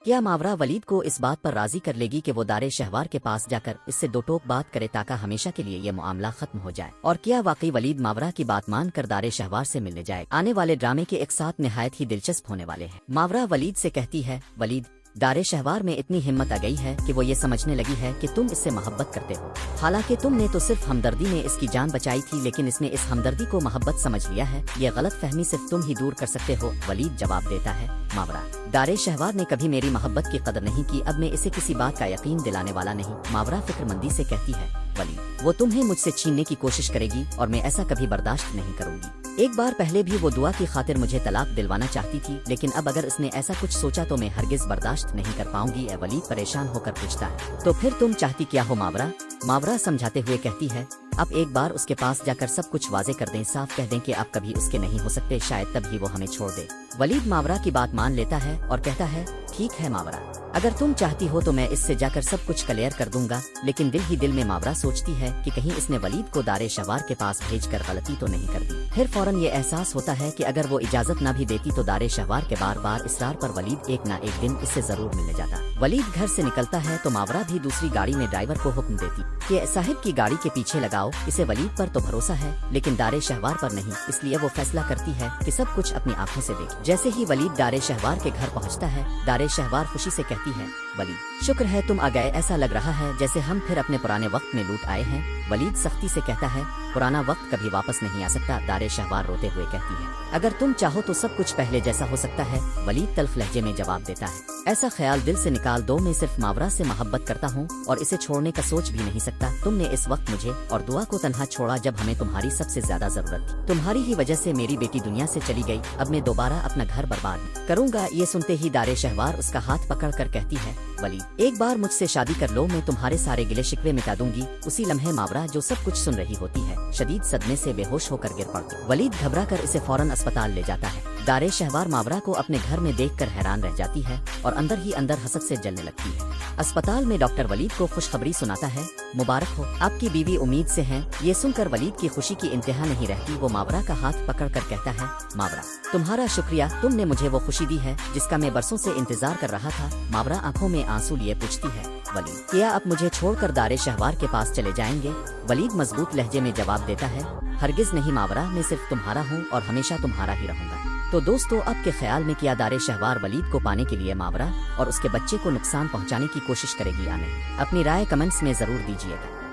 کیا ماورا ولید کو اس بات پر راضی کر لے گی کہ وہ دار شہوار کے پاس جا کر اس سے دو ٹوک بات کرے تاکہ ہمیشہ کے لیے یہ معاملہ ختم ہو جائے؟ اور کیا واقعی ولید ماورا کی بات مان کر دار شہوار سے ملنے جائے؟ آنے والے ڈرامے کے ایک ساتھ نہایت ہی دلچسپ ہونے والے ہیں۔ ماورا ولید سے کہتی ہے، ولید، دار شہوار میں اتنی ہمت آ گئی ہے کہ وہ یہ سمجھنے لگی ہے کہ تم اس سے محبت کرتے ہو، حالانکہ تم نے تو صرف ہمدردی میں اس کی جان بچائی تھی، لیکن اس نے اس ہمدردی کو محبت سمجھ لیا ہے۔ یہ غلط فہمی صرف تم ہی دور کر سکتے ہو۔ ولید جواب دیتا ہے، ماورا، دار شہوار نے کبھی میری محبت کی قدر نہیں کی، اب میں اسے کسی بات کا یقین دلانے والا نہیں۔ ماورا فکر مندی سے کہتی ہے، ولید، وہ تمہیں مجھ سے چھیننے کی کوشش کرے گی اور میں ایسا کبھی برداشت نہیں کروں گی۔ ایک بار پہلے بھی وہ دعا کی خاطر مجھے طلاق دلوانا چاہتی تھی، لیکن اب اگر اس نے ایسا کچھ سوچا تو میں ہرگز برداشت نہیں کر پاؤں گی۔ ولید پریشان ہو کر پوچھتا ہے، تو پھر تم چاہتی کیا ہو ماورا؟ ماورا سمجھاتے ہوئے کہتی ہے، اب ایک بار اس کے پاس جا کر سب کچھ واضح کر دیں، صاف کہہ دیں کہ آپ کبھی اس کے نہیں ہو سکتے، شاید تب ہی وہ ہمیں چھوڑ دے۔ ولید ماورا کی بات مان لیتا ہے اور کہتا ہے، ٹھیک ہے ماورا، اگر تم چاہتی ہو تو میں اس سے جا کر سب کچھ کلیئر کر دوں گا۔ لیکن دل ہی دل میں ماورا سوچتی ہے کہ کہیں اس نے ولید کو دار شہوار کے پاس بھیج کر غلطی تو نہیں کر دی۔ پھر فوراً یہ احساس ہوتا ہے کہ اگر وہ اجازت نہ بھی دیتی تو دار شہوار کے بار بار اصرار پر ولید ایک نہ ایک دن اس سے ضرور ملنے جاتا۔ ولید گھر سے نکلتا ہے تو ماورا بھی دوسری گاڑی میں ڈرائیور کو حکم دیتی کہ صاحب کی گاڑی کے پیچھے لگاؤ، اسے ولید پر تو بھروسہ ہے لیکن دار شہوار پر نہیں، اس لیے وہ فیصلہ کرتی ہے کہ سب کچھ اپنی آنکھوں سے دیکھ۔ جیسے ہی ولید دار شہوار کے گھر پہنچتا ہے، دار شہوار خوشی سے کہتی ہے، ولید، شکر ہے تم آ گئے، ایسا لگ رہا ہے جیسے ہم پھر اپنے پرانے وقت میں لوٹ آئے ہیں۔ ولید سختی سے کہتا ہے، پرانا وقت کبھی واپس نہیں آ سکتا۔ دار شہوار روتے ہوئے کہتی ہے، اگر تم چاہو تو سب کچھ پہلے جیسا ہو سکتا ہے۔ ولید تلخ لہجے میں جواب دیتا ہے، ایسا خیال دل سے نکال دو، میں صرف ماورا سے محبت کرتا ہوں اور اسے چھوڑنے کا سوچ بھی نہیں سکتا۔ تم نے اس وقت مجھے اور دعا کو تنہا چھوڑا جب ہمیں تمہاری سب سے زیادہ ضرورت تھی، تمہاری ہی وجہ سے میری بیٹی دنیا سے چلی گئی، اب میں دوبارہ اپنا گھر برباد کروں گا۔ یہ سنتے ہی دار شہوار اس کا ہاتھ پکڑ کر کہتی ہے، ولید، ایک بار مجھ سے شادی کر لو، میں تمہارے سارے گلے شکوے مٹا دوں گی۔ اسی لمحے ماورا جو سب کچھ سن رہی ہوتی ہے شدید صدمے سے بے ہوش ہو کر گر پڑتی۔ ولید گھبرا کر اسے فوراً اسپتال لے جاتا ہے۔ دار شہوار ماورا کو اپنے گھر میں دیکھ کر حیران رہ جاتی ہے اور اندر ہی اندر حسد سے جلنے لگتی ہے۔ اسپتال میں ڈاکٹر ولید کو خوشخبری سناتا ہے، مبارک ہو، آپ کی بیوی امید سے ہیں۔ یہ سن کر ولید کی خوشی کی انتہا نہیں رہتی، وہ ماورا کا ہاتھ پکڑ کر کہتا ہے، ماورا، تمہارا شکریہ، تم نے مجھے وہ خوشی دی ہے جس کا میں برسوں سے انتظار کر رہا تھا۔ ماورا آنکھوں میں آنسو لیے پوچھتی ہے، ولید، کیا آپ مجھے چھوڑ کر دار شہوار کے پاس چلے جائیں گے؟ ولید مضبوط لہجے میں جواب دیتا ہے، ہرگز نہیں ماورا، میں صرف تمہارا ہوں اور ہمیشہ تمہارا ہی رہوں گا۔ تو دوستو، آپ کے خیال میں کیا دار شہوار ولید کو پانے کے لیے ماورا اور اس کے بچے کو نقصان پہنچانے کی کوشش کرے گی یا نہیں؟ اپنی رائے کمنٹس میں ضرور دیجیے گا۔